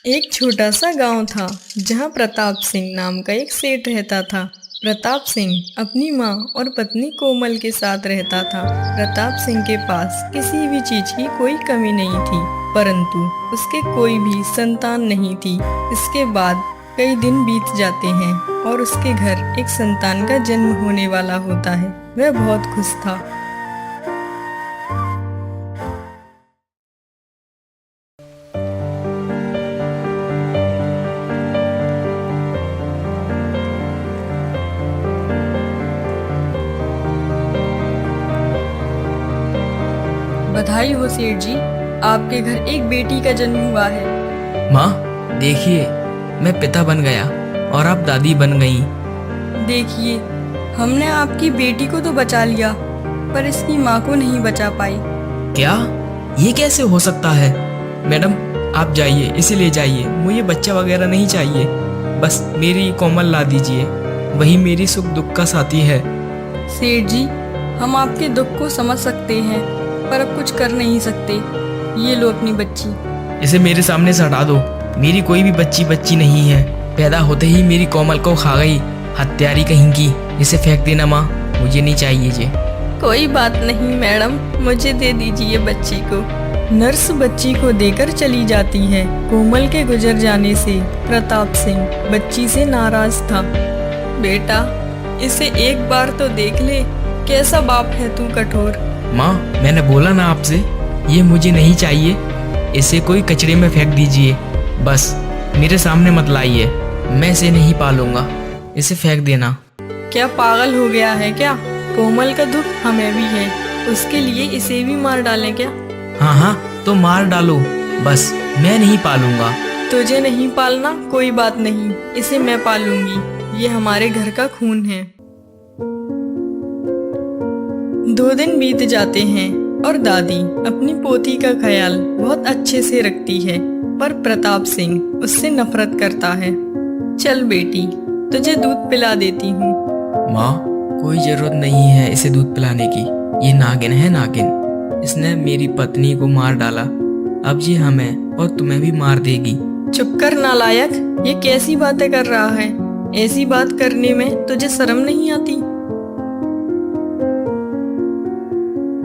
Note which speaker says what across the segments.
Speaker 1: एक छोटा सा गांव था जहां प्रताप सिंह नाम का एक सेठ रहता था। प्रताप सिंह अपनी माँ और पत्नी कोमल के साथ रहता था। प्रताप सिंह के पास किसी भी चीज की कोई कमी नहीं थी, परंतु उसके कोई भी संतान नहीं थी। इसके बाद कई दिन बीत जाते हैं और उसके घर एक संतान का जन्म होने वाला होता है। वह बहुत खुश था। बधाई हो सेठ जी, आपके घर एक बेटी का जन्म हुआ है।
Speaker 2: माँ, देखिए, मैं पिता बन गया और आप दादी बन गई।
Speaker 1: देखिए, हमने आपकी बेटी को तो बचा लिया, पर इसकी माँ को नहीं बचा पाई।
Speaker 2: क्या? ये कैसे हो सकता है? मैडम, आप जाइए, इसे ले जाइए। मुझे बच्चा वगैरह नहीं चाहिए, बस मेरी कोमल ला दीजिए। वही मेरी सुख दुख का साथी है।
Speaker 1: सेठ जी, हम आपके दुख को समझ सकते हैं, पर अब कुछ कर नहीं सकते। ये लो अपनी बच्ची।
Speaker 2: इसे मेरे सामने से हटा दो। मेरी कोई भी बच्ची नहीं है। पैदा होते ही मेरी कोमल को खा गई, हत्यारी कहीं की। इसे फेंक देना माँ, मुझे नहीं चाहिए ये।
Speaker 1: कोई बात नहीं मैडम, मुझे दे दीजिए बच्ची को। नर्स बच्ची को देकर चली जाती है। कोमल के गुजर जाने से प्रताप सिंह बच्ची से नाराज था। बेटा, इसे एक बार तो देख ले, कैसा बाप है तू कठोर।
Speaker 2: माँ, मैंने बोला ना आपसे, ये मुझे नहीं चाहिए। इसे कोई कचरे में फेंक दीजिए, बस मेरे सामने मत लाइए। मैं इसे नहीं पालूंगा, इसे फेंक देना।
Speaker 1: क्या पागल हो गया है क्या? कोमल का दुख हमें भी है, उसके लिए इसे भी मार डालें क्या?
Speaker 2: हाँ हाँ, तो मार डालो, बस मैं नहीं पालूंगा।
Speaker 1: तुझे नहीं पालना कोई बात नहीं, इसे मैं पालूंगी। ये हमारे घर का खून है। 2 दिन बीत जाते हैं और दादी अपनी पोती का ख्याल बहुत अच्छे से रखती है, पर प्रताप सिंह उससे नफरत करता है। चल बेटी, तुझे दूध पिला देती हूँ।
Speaker 2: माँ, कोई जरूरत नहीं है इसे दूध पिलाने की। ये नागिन है, नागिन। इसने मेरी पत्नी को मार डाला, अब ये हमें और तुम्हें भी मार देगी।
Speaker 1: चुप कर नालायक, ये कैसी बातें कर रहा है? ऐसी बात करने में तुझे शर्म नहीं आती?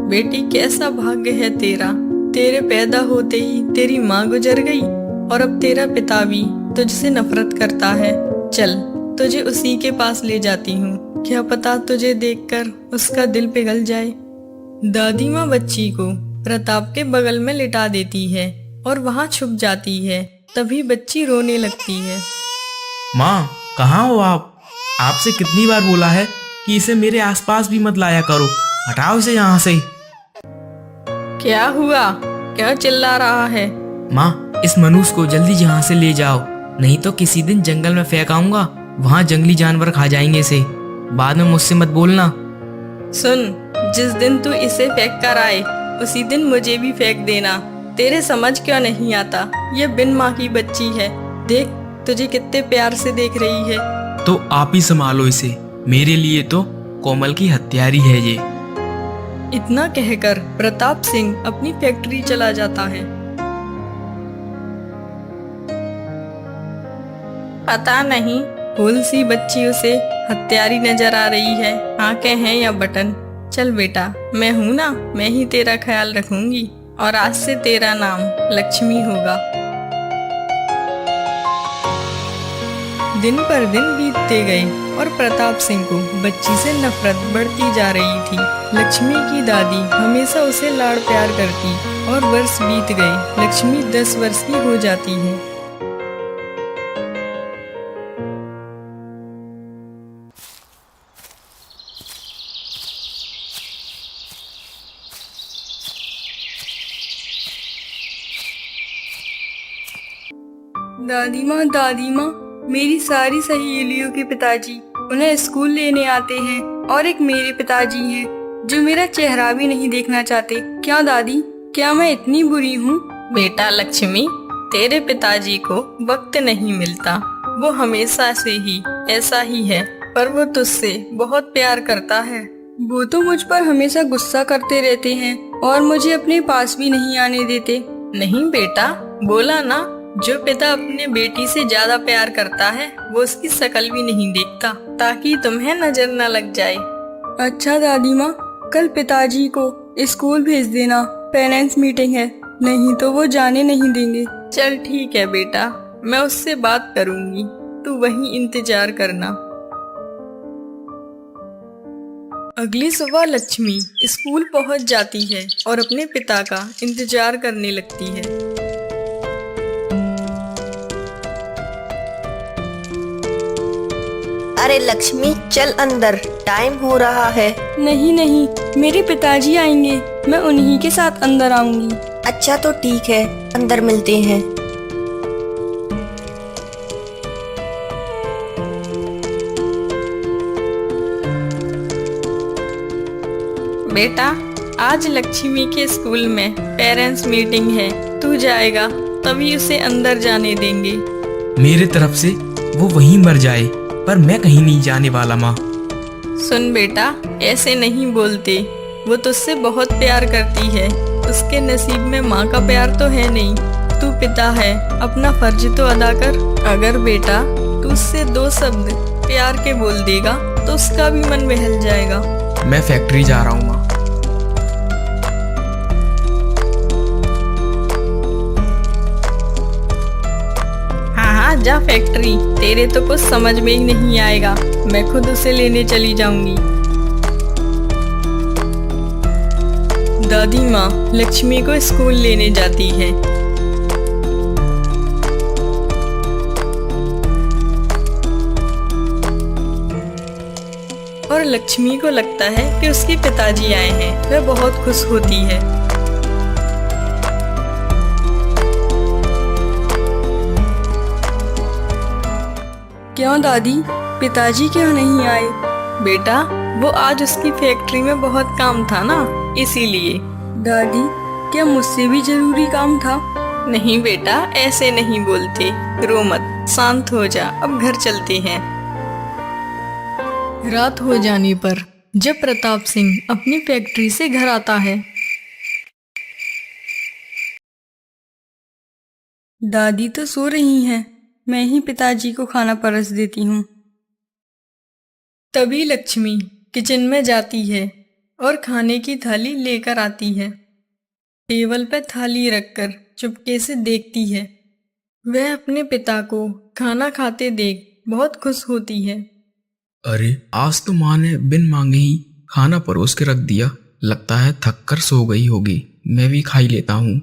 Speaker 1: बेटी, कैसा भाग्य है तेरा। तेरे पैदा होते ही तेरी माँ गुजर गई और अब तेरा पिता भी तुझसे नफरत करता है। चल, तुझे उसी के पास ले जाती हूँ, क्या पता तुझे देखकर उसका दिल पिघल जाए। दादी माँ बच्ची को प्रताप के बगल में लिटा देती है और वहाँ छुप जाती है। तभी बच्ची रोने लगती है।
Speaker 2: माँ, कहाँ हो आप? आपसे कितनी बार बोला है कि इसे मेरे आसपास भी मत लाया करो। हटाओ इसे यहाँ से।
Speaker 1: क्या हुआ? क्या चिल्ला रहा है?
Speaker 2: माँ, इस मनुष्य को जल्दी यहाँ से ले जाओ, नहीं तो किसी दिन जंगल में फेंक आऊंगा। वहाँ जंगली जानवर खा जाएंगे इसे। बाद में मुझसे मत बोलना।
Speaker 1: सुन, जिस दिन तू इसे फेंक कर आए, उसी दिन मुझे भी फेंक देना। तेरे समझ क्यों नहीं आता? ये बिन माँ की बच्ची है, देख तुझे कितने प्यार से देख रही है।
Speaker 2: तो आप ही संभालो इसे, मेरे लिए तो कोमल की हत्यारी है ये।
Speaker 1: इतना कहकर प्रताप सिंह अपनी फैक्ट्री चला जाता है। पता नहीं कौन सी बच्ची उसे हत्यारी नजर आ रही है, आंखें हैं या बटन। चल बेटा, मैं हूं ना, मैं ही तेरा ख्याल रखूंगी और आज से तेरा नाम लक्ष्मी होगा। दिन पर दिन बीतते गए और प्रताप सिंह को बच्ची से नफरत बढ़ती जा रही थी। लक्ष्मी की दादी हमेशा उसे लाड़ प्यार करती और वर्ष बीत गए। लक्ष्मी 10 वर्ष की हो जाती है। दादी माँ, मेरी सारी सहेलियों के पिताजी उन्हें स्कूल लेने आते हैं और एक मेरे पिताजी हैं जो मेरा चेहरा भी नहीं देखना चाहते। क्या दादी, क्या मैं इतनी बुरी हूँ? बेटा लक्ष्मी, तेरे पिताजी को वक्त नहीं मिलता, वो हमेशा से ही ऐसा ही है, पर वो तुझसे बहुत प्यार करता है। वो तो मुझ पर हमेशा गुस्सा करते रहते हैं और मुझे अपने पास भी नहीं आने देते। नहीं बेटा, बोला ना, जो पिता अपने बेटी से ज्यादा प्यार करता है वो उसकी शक्ल भी नहीं देखता ताकि तुम्हें नजर न लग जाए।
Speaker 3: अच्छा दादी माँ, कल पिताजी को स्कूल भेज देना, पेरेंट्स मीटिंग है, नहीं तो वो जाने नहीं देंगे।
Speaker 1: चल ठीक है बेटा, मैं उससे बात करूंगी, तू वहीं इंतजार करना। अगली सुबह लक्ष्मी स्कूल पहुंच जाती है और अपने पिता का इंतजार करने लगती है।
Speaker 4: अरे लक्ष्मी, चल अंदर, टाइम हो रहा है।
Speaker 3: नहीं नहीं, मेरे पिताजी आएंगे, मैं उन्हीं के साथ अंदर आऊंगी।
Speaker 4: अच्छा तो ठीक है, अंदर मिलते हैं।
Speaker 1: बेटा, आज लक्ष्मी के स्कूल में पेरेंट्स मीटिंग है, तू जाएगा तभी उसे अंदर जाने देंगे।
Speaker 2: मेरे तरफ से वो वहीं मर जाए, पर मैं कहीं नहीं जाने वाला माँ।
Speaker 1: सुन बेटा, ऐसे नहीं बोलते, वो तुझसे बहुत प्यार करती है, उसके नसीब में माँ का प्यार तो है नहीं। तू पिता है, अपना फर्ज तो अदा कर। अगर बेटा तू उससे 2 शब्द प्यार के बोल देगा तो उसका भी मन बहल जाएगा।
Speaker 2: मैं फैक्ट्री जा रहा हूँ माँ।
Speaker 1: हाँ हाँ, जा फैक्ट्री, तेरे तो कुछ समझ में ही नहीं आएगा, मैं खुद उसे लेने चली जाऊंगी। दादी माँ लक्ष्मी को स्कूल लेने जाती है और लक्ष्मी को लगता है कि उसके पिताजी आए हैं। वह बहुत खुश होती है।
Speaker 3: क्यों दादी, पिताजी क्यों नहीं आए?
Speaker 1: बेटा, वो आज उसकी फैक्ट्री में बहुत काम था ना, इसीलिए।
Speaker 3: दादी, क्या मुझसे भी जरूरी काम था?
Speaker 1: नहीं बेटा, ऐसे नहीं बोलते, रो मत, शांत हो जा, अब घर चलते हैं। रात हो जाने पर जब प्रताप सिंह अपनी फैक्ट्री से घर आता है,
Speaker 3: दादी तो सो रही हैं, मैं ही पिताजी को खाना परस देती हूँ।
Speaker 1: तभी लक्ष्मी किचन में जाती है और खाने की थाली लेकर आती है। टेबल पर थाली रखकर चुपके से देखती है। वह अपने पिता को खाना खाते देख बहुत खुश होती है।
Speaker 2: अरे आज तो माँ ने बिन मांगे ही खाना परोस के रख दिया, लगता है थक कर सो गई होगी, मैं भी खा ही लेता हूँ।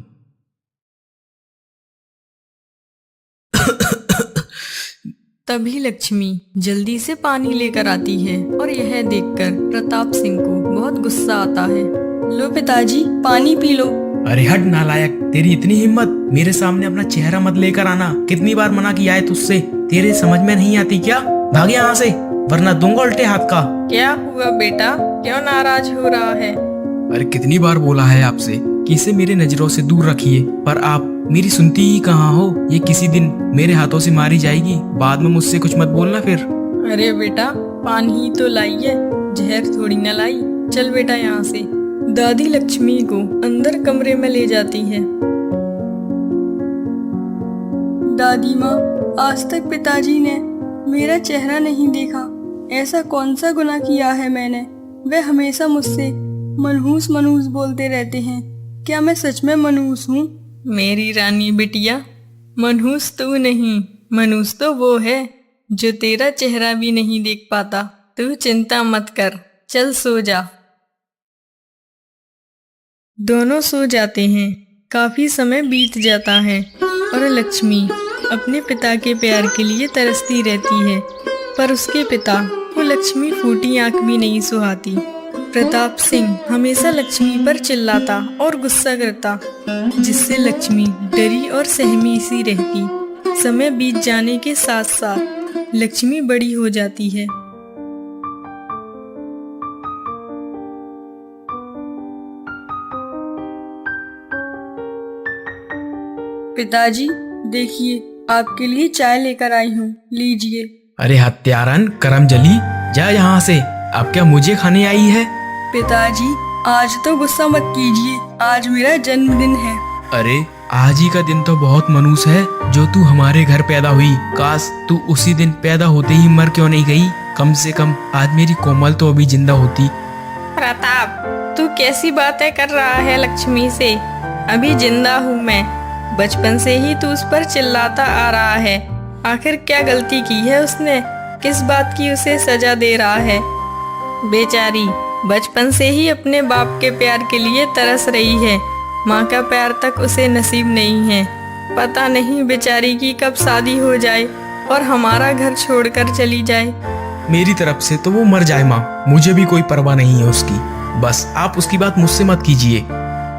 Speaker 1: तभी लक्ष्मी जल्दी से पानी लेकर आती है और यह देखकर प्रताप सिंह को बहुत गुस्सा आता है।
Speaker 3: लो पिताजी, पानी पी लो।
Speaker 2: अरे हट नालायक, तेरी इतनी हिम्मत, मेरे सामने अपना चेहरा मत लेकर आना। कितनी बार मना किया है तुझसे, तेरे समझ में नहीं आती क्या? भाग यहाँ से, वरना दूंगा उल्टे हाथ का।
Speaker 1: क्या हुआ बेटा, क्यों नाराज हो रहा है?
Speaker 2: अरे कितनी बार बोला है आपसे कि इसे मेरी नजरों से दूर रखिए, पर आप मेरी सुनती ही कहाँ हो। ये किसी दिन मेरे हाथों से मारी जाएगी, बाद में मुझसे कुछ मत बोलना फिर।
Speaker 1: अरे बेटा, पानी ही तो लाई है, जहर थोड़ी न लाई। चल बेटा यहाँ से। दादी लक्ष्मी को अंदर कमरे में ले जाती है।
Speaker 3: दादी माँ, आज तक पिताजी ने मेरा चेहरा नहीं देखा। ऐसा कौन सा गुनाह किया है मैंने? वे हमेशा मुझसे मनहूस मनहूस बोलते रहते हैं। क्या मैं सच में मनहूस हूँ?
Speaker 1: मेरी रानी बिटिया, मनहूस तू नहीं, मनहूस तो वो है जो तेरा चेहरा भी नहीं देख पाता। तू चिंता मत कर, चल सो जा। दोनों सो जाते हैं। काफी समय बीत जाता है और लक्ष्मी अपने पिता के प्यार के लिए तरसती रहती है, पर उसके पिता को लक्ष्मी फूटी आंख भी नहीं सुहाती। प्रताप सिंह हमेशा लक्ष्मी पर चिल्लाता और गुस्सा करता, जिससे लक्ष्मी डरी और सहमी सी रहती। समय बीत जाने के साथ साथ लक्ष्मी बड़ी हो जाती है।
Speaker 3: पिताजी, देखिए आपके लिए चाय लेकर आई हूँ, लीजिए।
Speaker 2: अरे हत्यारन, करम जली, जा यहाँ से। अब क्या मुझे खाने आई है?
Speaker 3: पिताजी, आज तो गुस्सा मत कीजिए, आज मेरा जन्मदिन है।
Speaker 2: अरे आज ही का दिन तो बहुत मनहूस है, जो तू हमारे घर पैदा हुई, काश तू उसी दिन पैदा होते ही मर क्यों नहीं गई। कम से कम आज मेरी कोमल तो अभी जिंदा होती।
Speaker 1: प्रताप, तू कैसी बातें कर रहा है लक्ष्मी से? अभी जिंदा हूँ मैं। बचपन से ही तू उस पर चिल्लाता आ रहा है। आखिर क्या गलती की है उसने? किस बात की उसे सजा दे रहा है? बेचारी बचपन से ही अपने बाप के प्यार के लिए तरस रही है। माँ का प्यार तक उसे नसीब नहीं है। पता नहीं बेचारी की कब शादी हो जाए और हमारा घर छोड़कर चली जाए।
Speaker 2: मेरी तरफ से तो वो मर जाए माँ, मुझे भी कोई परवाह नहीं है उसकी। बस आप उसकी बात मुझसे मत कीजिए।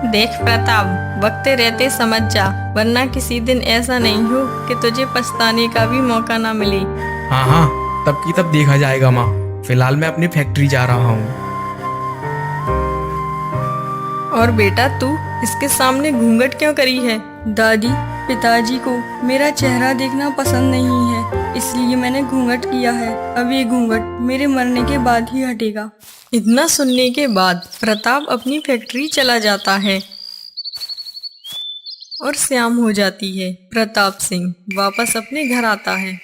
Speaker 1: देख प्रताप, वक्त रहते समझ जा, वरना किसी दिन ऐसा नहीं हो कि तुझे पछताने का भी मौका ना मिले।
Speaker 2: हाँ हाँ, तब की तब देखा जाएगा माँ। फिलहाल मैं अपनी फैक्ट्री जा रहा हूँ।
Speaker 1: और बेटा तू इसके सामने घूंघट क्यों करी है?
Speaker 3: दादी, पिताजी को मेरा चेहरा देखना पसंद नहीं है, इसलिए मैंने घूंघट किया है। अब ये घूंघट मेरे मरने के बाद ही हटेगा।
Speaker 1: इतना सुनने के बाद प्रताप अपनी फैक्ट्री चला जाता है और शाम हो जाती है। प्रताप सिंह वापस अपने घर आता है।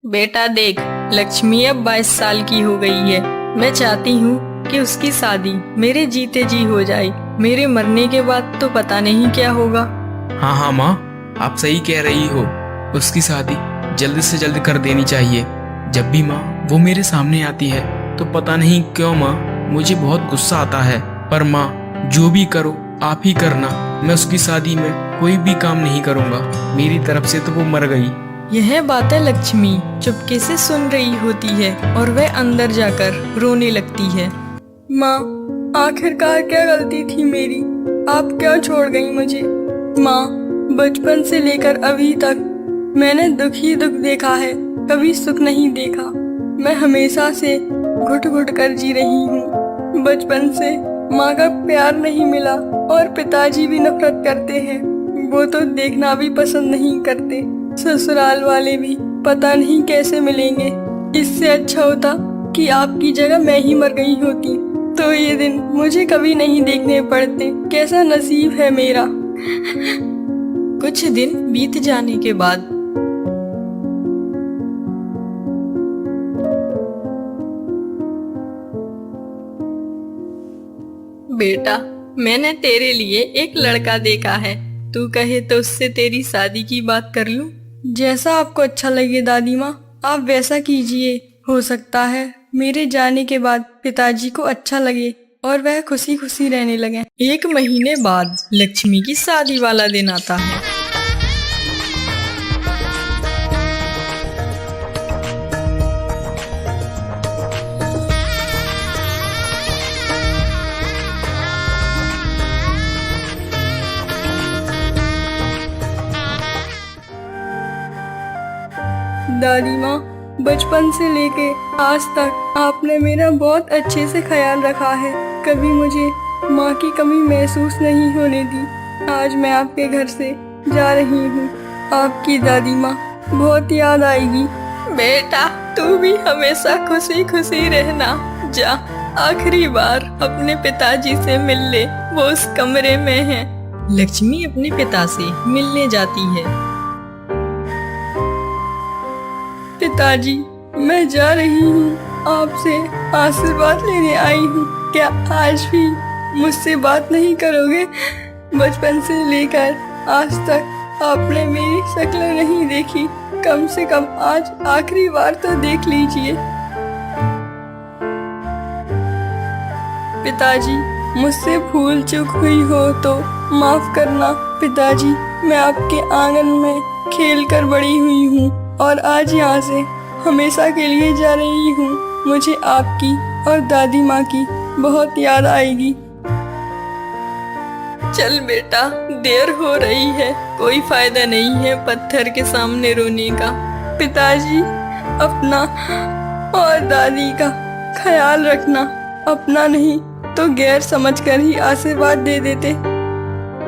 Speaker 1: बेटा देख, लक्ष्मी अब 22 साल की हो गई है। मैं चाहती हूँ कि उसकी शादी मेरे जीते जी हो जाए। मेरे मरने के बाद तो पता नहीं क्या होगा।
Speaker 2: हाँ हाँ माँ, आप सही कह रही हो। उसकी शादी जल्द से जल्द कर देनी चाहिए। जब भी माँ वो मेरे सामने आती है तो पता नहीं क्यों माँ मुझे बहुत गुस्सा आता है। पर माँ जो भी करो आप ही करना। मैं उसकी शादी में कोई भी काम नहीं करूँगा। मेरी तरफ से तो वो मर गई।
Speaker 1: यह बातें लक्ष्मी चुपके से सुन रही होती है और वह अंदर जाकर रोने लगती है।
Speaker 3: माँ, आखिरकार क्या गलती थी मेरी? आप क्यों छोड़ गई मुझे? माँ, बचपन से लेकर अभी तक मैंने दुख ही दुख देखा है, कभी सुख नहीं देखा। मैं हमेशा से घुट घुट कर जी रही हूँ। बचपन से माँ का प्यार नहीं मिला और पिताजी भी नफरत करते हैं। वो तो देखना भी पसंद नहीं करते। ससुराल वाले भी पता नहीं कैसे मिलेंगे। इससे अच्छा होता कि आपकी जगह मैं ही मर गई होती, तो ये दिन मुझे कभी नहीं देखने पड़ते। कैसा नसीब है मेरा।
Speaker 1: कुछ दिन बीत जाने के बाद बेटा, मैंने तेरे लिए एक लड़का देखा है। तू कहे तो उससे तेरी शादी की बात कर लूं?
Speaker 3: जैसा आपको अच्छा लगे दादी माँ, आप वैसा कीजिए। हो सकता है मेरे जाने के बाद पिताजी को अच्छा लगे और वह खुशी खुशी रहने लगे।
Speaker 1: 1 महीने बाद लक्ष्मी की शादी वाला दिन आता है।
Speaker 3: दादी माँ, बचपन से लेके आज तक आपने मेरा बहुत अच्छे से ख्याल रखा है। कभी मुझे माँ की कमी महसूस नहीं होने दी। आज मैं आपके घर से जा रही हूँ। आपकी दादी माँ बहुत याद आएगी।
Speaker 1: बेटा, तू भी हमेशा खुशी खुशी रहना। जा, आखिरी बार अपने पिताजी से मिल ले, वो उस कमरे में हैं। लक्ष्मी अपने पिता से मिलने जाती है।
Speaker 3: पिताजी, मैं जा रही हूँ, आपसे आशीर्वाद लेने आई हूँ। क्या आज भी मुझसे बात नहीं करोगे? बचपन से लेकर आज तक आपने मेरी शक्ल नहीं देखी। कम से कम आज आखिरी बार तो देख लीजिए। पिताजी, मुझसे भूल चूक हुई हो तो माफ करना। पिताजी, मैं आपके आंगन में खेल कर बड़ी हुई हूँ और आज यहाँ से हमेशा के लिए जा रही हूँ। मुझे आपकी और दादी माँ की बहुत याद आएगी।
Speaker 1: चल बेटा, देर हो रही है। कोई फायदा नहीं है पत्थर के सामने रोने का।
Speaker 3: पिताजी, अपना और दादी का ख्याल रखना। अपना नहीं तो गैर समझकर ही आशीर्वाद दे देते।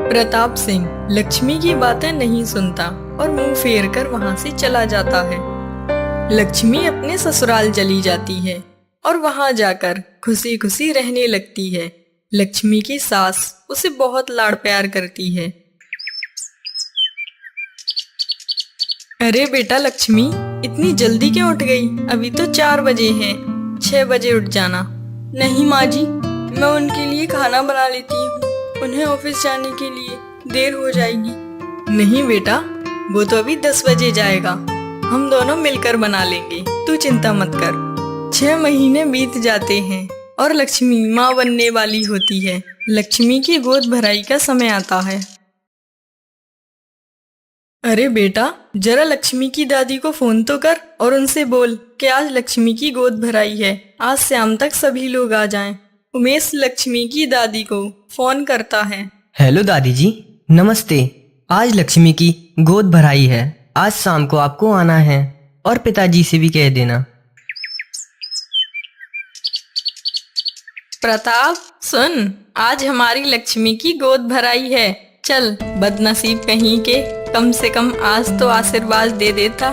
Speaker 1: प्रताप सिंह लक्ष्मी की बातें नहीं सुनता और मुंह फेर कर वहां से चला जाता है। लक्ष्मी अपने ससुराल चली जाती है और वहां जाकर खुशी खुशी रहने लगती है। लक्ष्मी की सास उसे बहुत लाड़ प्यार करती है। अरे बेटा लक्ष्मी, इतनी जल्दी क्यों उठ गई? अभी तो 4 बजे हैं। 6 बजे उठ जाना।
Speaker 3: नहीं माँ जी, मैं उनके लिए खाना बना लेती हूँ। उन्हें ऑफिस जाने के लिए देर हो जाएगी।
Speaker 1: नहीं बेटा, वो तो अभी 10 बजे जाएगा। हम दोनों मिलकर बना लेंगे, तू चिंता मत कर। 6 महीने बीत जाते हैं और लक्ष्मी माँ बनने वाली होती है। लक्ष्मी की गोद भराई का समय आता है। अरे बेटा, जरा लक्ष्मी की दादी को फोन तो कर और उनसे बोल कि आज लक्ष्मी की गोद भराई है। आज शाम तक सभी लोग आ जाएं। उमेश लक्ष्मी की दादी को फोन करता है।
Speaker 5: हेलो दादी जी, नमस्ते। आज लक्ष्मी की गोद भराई है। आज शाम को आपको आना है और पिताजी से भी कह देना।
Speaker 1: प्रताप सुन, आज हमारी लक्ष्मी की गोद भराई है। चल, बदनसीब कहीं के, कम से कम आज तो आशीर्वाद दे देता।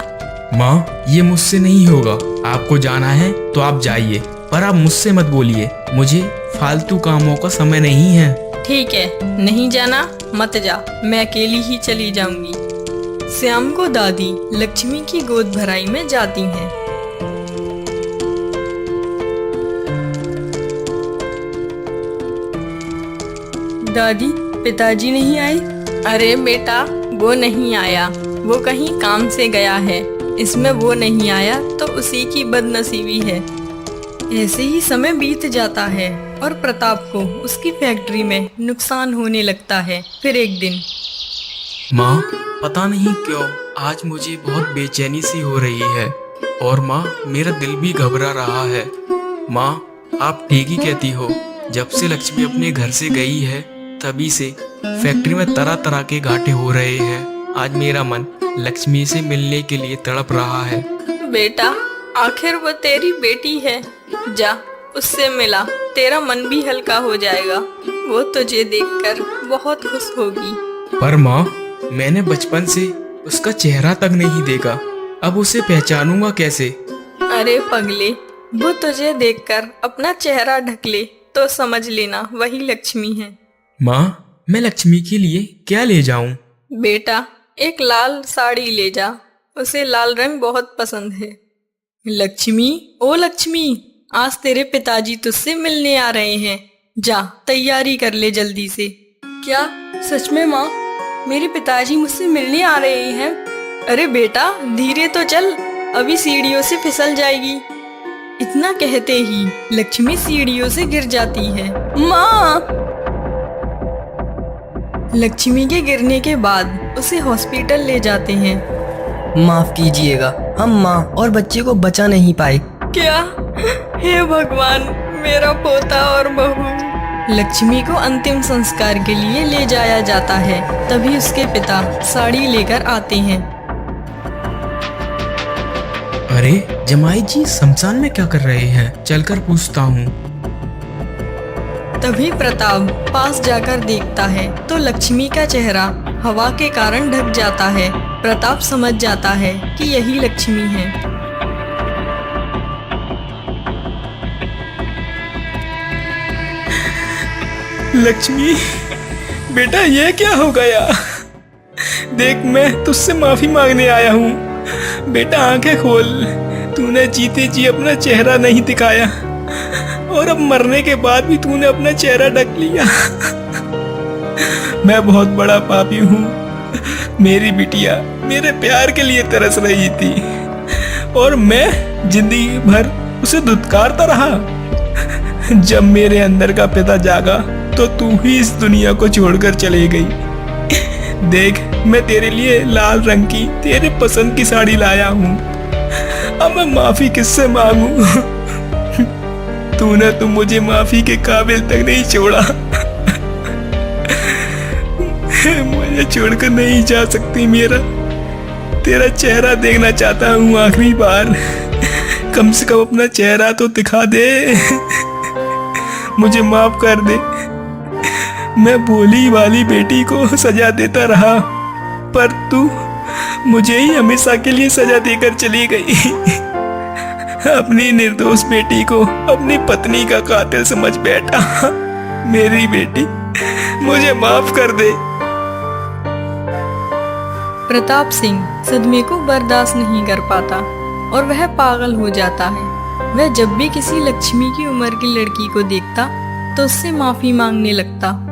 Speaker 2: माँ, ये मुझसे नहीं होगा। आपको जाना है तो आप जाइए, पर आप मुझसे मत बोलिए। मुझे फालतू कामों का समय नहीं है।
Speaker 1: ठीक है, नहीं जाना मत जा, मैं अकेली ही चली जाऊंगी। श्याम को दादी लक्ष्मी की गोद भराई में जाती हैं।
Speaker 3: दादी, पिताजी नहीं आए?
Speaker 1: अरे बेटा, वो नहीं आया, वो कहीं काम से गया है। इसमें वो नहीं आया तो उसी की बदनसीबी है। ऐसे ही समय बीत जाता है और प्रताप को उसकी फैक्ट्री में नुकसान होने लगता है। फिर एक दिन
Speaker 2: माँ, पता नहीं क्यों आज मुझे बहुत बेचैनी सी हो रही है और माँ, मेरा दिल भी घबरा रहा है। माँ, आप ठीक ही कहती हो। जब से लक्ष्मी अपने घर से गई है तभी से फैक्ट्री में तरह तरह के घाटे हो रहे हैं। आज मेरा मन लक्ष्मी से मिलने के लिए तड़प रहा है।
Speaker 1: बेटा, आखिर वो तेरी बेटी है, जा उससे मिला, तेरा मन भी हल्का हो जाएगा। वो तुझे देखकर बहुत खुश होगी।
Speaker 2: पर माँ, मैंने बचपन से उसका चेहरा तक नहीं देखा, अब उसे पहचानूंगा कैसे?
Speaker 1: अरे पगले, वो तुझे देखकर अपना चेहरा ढक ले तो समझ लेना वही लक्ष्मी है।
Speaker 2: माँ, मैं लक्ष्मी के लिए क्या ले जाऊं?
Speaker 1: बेटा, एक लाल साड़ी ले जा, उसे लाल रंग बहुत पसंद है। लक्ष्मी, ओ लक्ष्मी, आज तेरे पिताजी तुझसे मिलने आ रहे हैं। जा तैयारी कर ले जल्दी से।
Speaker 3: क्या सच में माँ, मेरे पिताजी मुझसे मिलने आ रहे हैं?
Speaker 1: अरे बेटा, धीरे तो चल, अभी सीढ़ियों से फिसल जाएगी। इतना कहते ही लक्ष्मी सीढ़ियों से गिर जाती है।
Speaker 3: माँ!
Speaker 1: लक्ष्मी के गिरने के बाद उसे हॉस्पिटल ले जाते हैं।
Speaker 5: माफ कीजिएगा, हम माँ और बच्चे को बचा नहीं पाए।
Speaker 1: क्या? हे भगवान, मेरा पोता और बहू। लक्ष्मी को अंतिम संस्कार के लिए ले जाया जाता है। तभी उसके पिता साड़ी लेकर आते हैं।
Speaker 2: अरे जमाई जी शमशान में क्या कर रहे हैं? चलकर पूछता हूँ।
Speaker 1: तभी प्रताप पास जाकर देखता है तो लक्ष्मी का चेहरा हवा के कारण ढक जाता है। प्रताप समझ जाता है कि यही लक्ष्मी है।
Speaker 2: लक्ष्मी, बेटा ये क्या हो गया? देख, मैं तुझसे माफी मांगने आया हूँ। बेटा आंखें खोल, तूने जीते जी अपना चेहरा नहीं दिखाया और अब मरने के बाद भी तूने अपना चेहरा ढक लिया। मैं बहुत बड़ा पापी हूँ। मेरी बिटिया मेरे प्यार के लिए तरस रही थी और मैं जिंदगी भर उसे धुतकारता रहा। जब मेरे अंदर का पिता जागा तो तू ही इस दुनिया को छोड़कर चली गई। देख, मैं तेरे लिए लाल रंग की तेरे पसंद की साड़ी लाया हूँ। अब मैं माफी किससे मांगू? तूने तो मुझे माफी के काबिल तक नहीं छोड़ा। मुझे छोड़कर नहीं जा सकती मेरा। तेरा चेहरा देखना चाहता हूँ आखिरी बार। कम से कम अपना चेहरा तो दिखा दे। मुझे माफ कर दे। मैं भोली वाली बेटी को सजा देता रहा, पर तू मुझे ही हमेशा के लिए सजा देकर चली गई। अपनी निर्दोष बेटी को अपनी पत्नी का कातिल समझ बैठा। मेरी बेटी, मुझे माफ कर दे।
Speaker 1: प्रताप सिंह सदमे को बर्दाश्त नहीं कर पाता और वह पागल हो जाता है। वह जब भी किसी लक्ष्मी की उम्र की लड़की को देखता तो उससे माफी मांगने लगता।